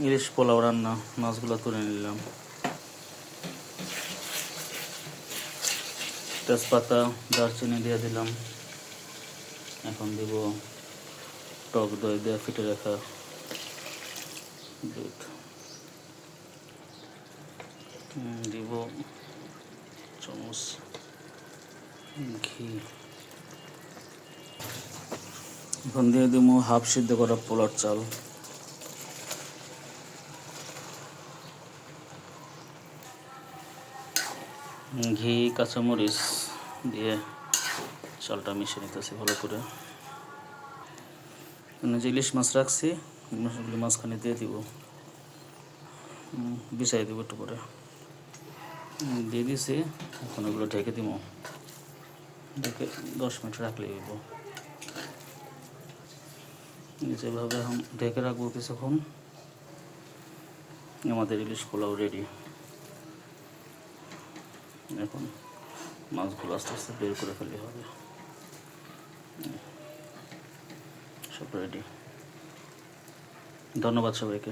ইলিশ পোলাও রান্না, মাছগুলো তুলে নিলাম। তেজপাতা, দারচিনি দিয়ে দিলাম। এখন দিব টক দই দিয়ে ফেটে রাখা দুধ। দিব চামচ ঘি। এখন দিয়ে দিব হাফ সিদ্ধ করা পোলার চাল। ঘি, কাঁচামরিচ দিয়ে চালটা মিশিয়ে নিতেছি ভালো করে। যে ইলিশ মাছ রাখছি, মাছখানে দিয়ে দিব, বিছাই দিব একটু করে। দিয়ে দিছি। এখন ওগুলো ঢেকে দিব, ঢেকে 10 মিনিট রাখলেই হইব। যেভাবে এখন ঢেকে রাখবো কিছুক্ষণ, আমাদের ইলিশ পোলাও রেডি। এখন মাছগুলো আস্তে আস্তে বের করে ফেললে হবে। সব রেডি। ধন্যবাদ সবাইকে।